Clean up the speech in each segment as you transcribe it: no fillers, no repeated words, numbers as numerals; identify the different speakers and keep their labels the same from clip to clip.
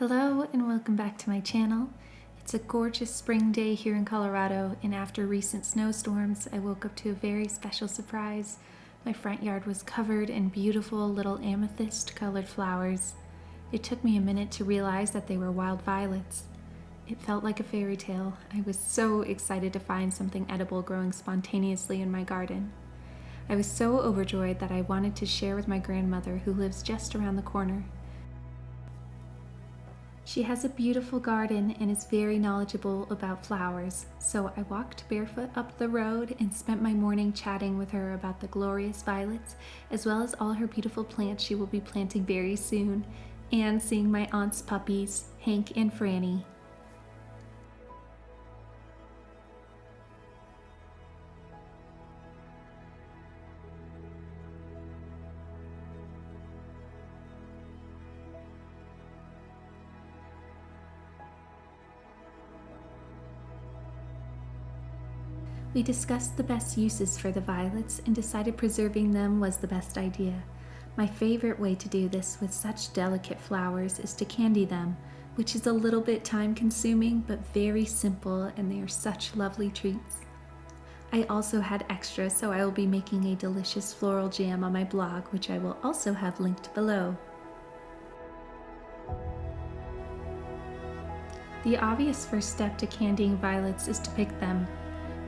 Speaker 1: Hello and welcome back to my channel. It's a gorgeous spring day here in Colorado, and after recent snowstorms, I woke up to a very special surprise. My front yard was covered in beautiful little amethyst colored flowers. It took me a minute to realize that they were wild violets. It felt like a fairy tale. I was so excited to find something edible growing spontaneously in my garden. I was so overjoyed that I wanted to share with my grandmother, who lives just around the corner. She has a beautiful garden and is very knowledgeable about flowers, so I walked barefoot up the road and spent my morning chatting with her about the glorious violets, as well as all her beautiful plants she will be planting very soon, and seeing my aunt's puppies, Hank and Franny. We discussed the best uses for the violets and decided preserving them was the best idea. My favorite way to do this with such delicate flowers is to candy them, which is a little bit time consuming but very simple, and they are such lovely treats. I also had extra, so I will be making a delicious floral jam on my blog, which I will also have linked below. The obvious first step to candying violets is to pick them.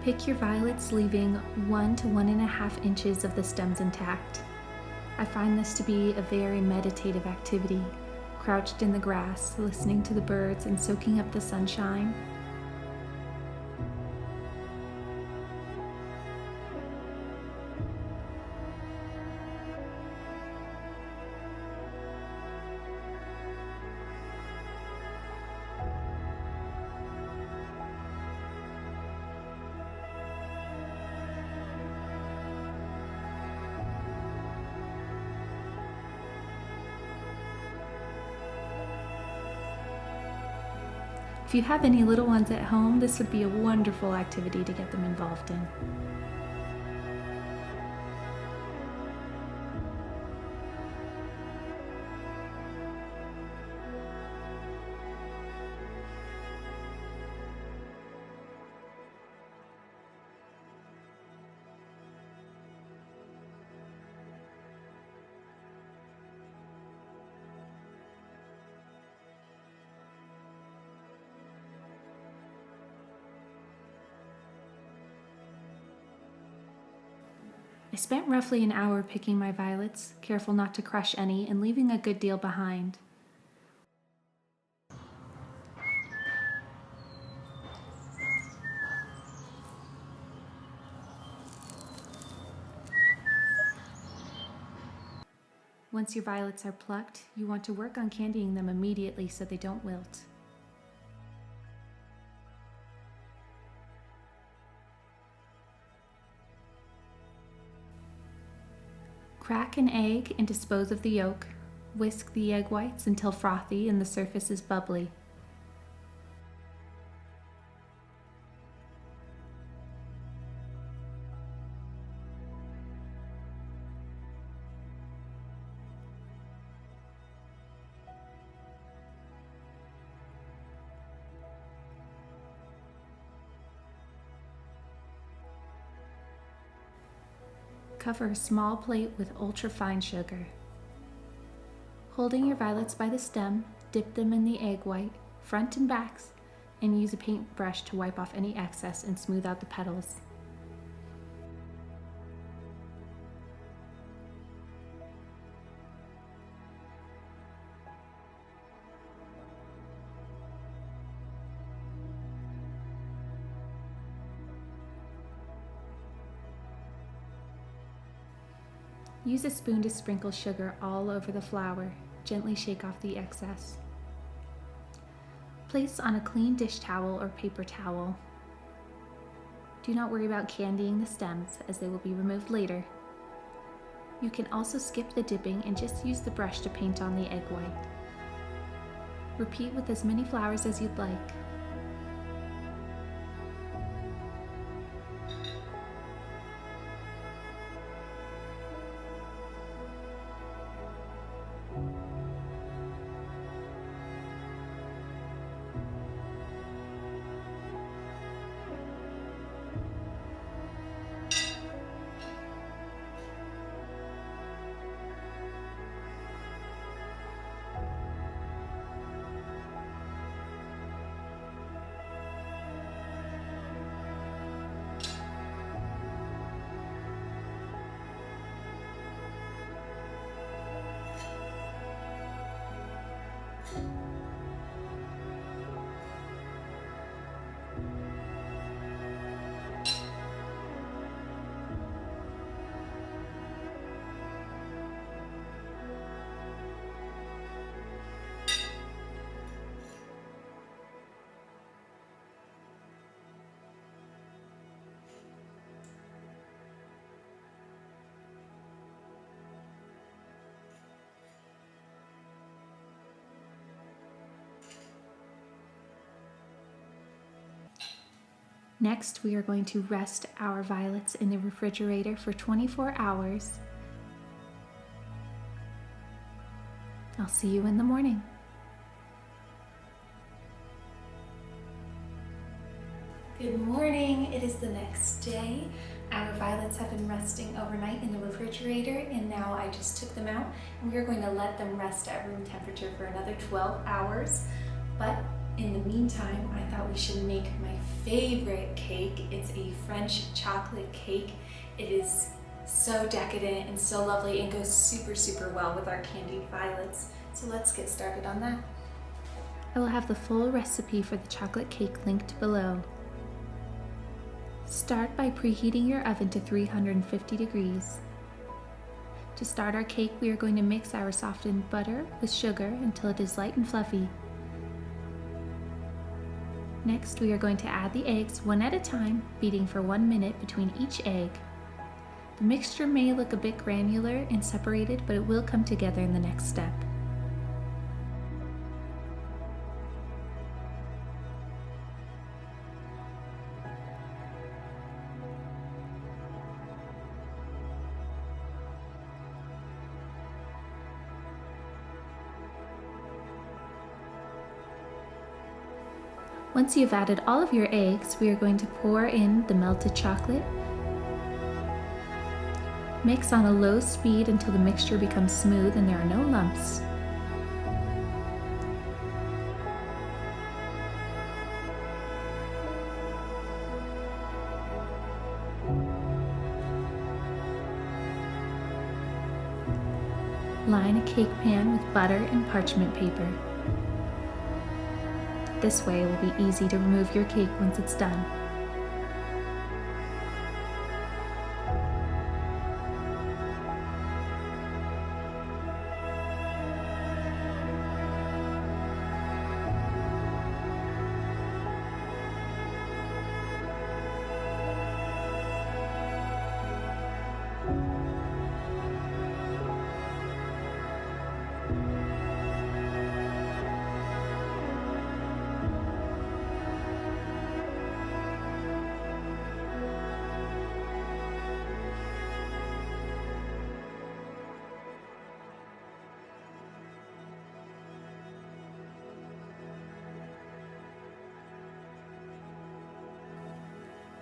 Speaker 1: Pick your violets, leaving 1 to 1.5 inches of the stems intact. I find this to be a very meditative activity, crouched in the grass, listening to the birds and soaking up the sunshine. If you have any little ones at home, this would be a wonderful activity to get them involved in. I spent roughly an hour picking my violets, careful not to crush any and leaving a good deal behind. Once your violets are plucked, you want to work on candying them immediately so they don't wilt. Crack an egg and dispose of the yolk. Whisk the egg whites until frothy and the surface is bubbly. Cover a small plate with ultra-fine sugar. Holding your violets by the stem, dip them in the egg white, front and backs, and use a paintbrush to wipe off any excess and smooth out the petals. Use a spoon to sprinkle sugar all over the flower. Gently shake off the excess. Place on a clean dish towel or paper towel. Do not worry about candying the stems, as they will be removed later. You can also skip the dipping and just use the brush to paint on the egg white. Repeat with as many flowers as you'd like. Next, we are going to rest our violets in the refrigerator for 24 hours. I'll see you in the morning. Good morning. It is the next day. Our violets have been resting overnight in the refrigerator, and now I just took them out, and we are going to let them rest at room temperature for another 12 hours. But in the meantime, I thought we should make my favorite cake. It's a French chocolate cake. It is so decadent and so lovely and goes super well with our candied violets. So let's get started on that. I will have the full recipe for the chocolate cake linked below. Start by preheating your oven to 350 degrees. To start our cake, we are going to mix our softened butter with sugar until it is light and fluffy. Next, we are going to add the eggs one at a time, beating for 1 minute between each egg. The mixture may look a bit granular and separated, but it will come together in the next step. Once you've added all of your eggs, we are going to pour in the melted chocolate. Mix on a low speed until the mixture becomes smooth and there are no lumps. Line a cake pan with butter and parchment paper. This way it will be easy to remove your cake once it's done.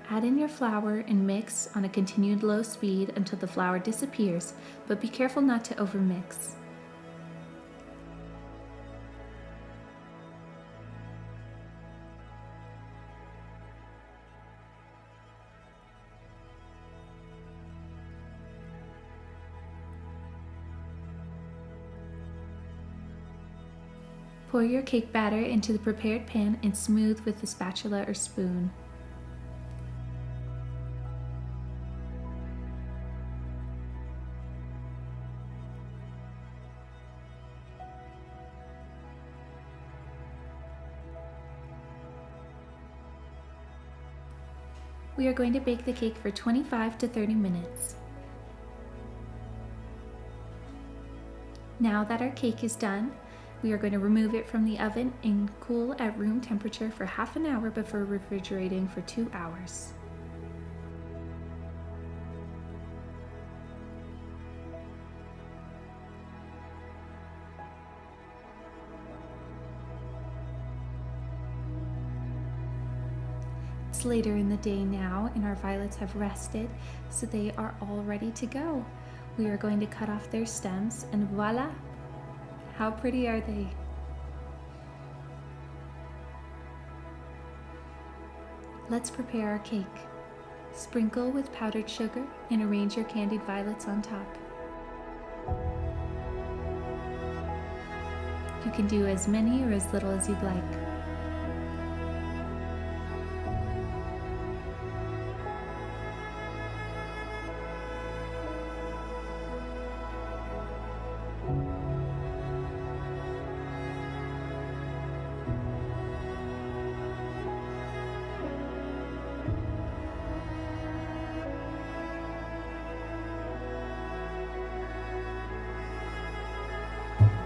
Speaker 1: Add in your flour and mix on a continued low speed until the flour disappears, but be careful not to overmix. Pour your cake batter into the prepared pan and smooth with a spatula or spoon. We are going to bake the cake for 25 to 30 minutes. Now that our cake is done, we are going to remove it from the oven and cool at room temperature for half an hour before refrigerating for 2 hours. It's later in the day now, and our violets have rested, so they are all ready to go. We are going to cut off their stems, and voila! How pretty are they? Let's prepare our cake. Sprinkle with powdered sugar and arrange your candied violets on top. You can do as many or as little as you'd like.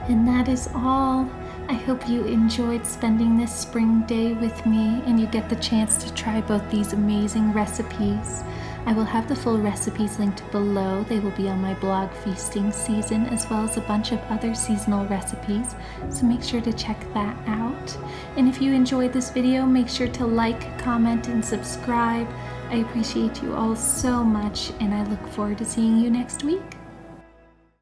Speaker 1: And that is all. I hope you enjoyed spending this spring day with me and you get the chance to try both these amazing recipes. I will have the full recipes linked below. They will be on my blog Feasting Season, as well as a bunch of other seasonal recipes, so make sure to check that out. And if you enjoyed this video, make sure to like, comment, and subscribe. I appreciate you all so much, and I look forward to seeing you next week.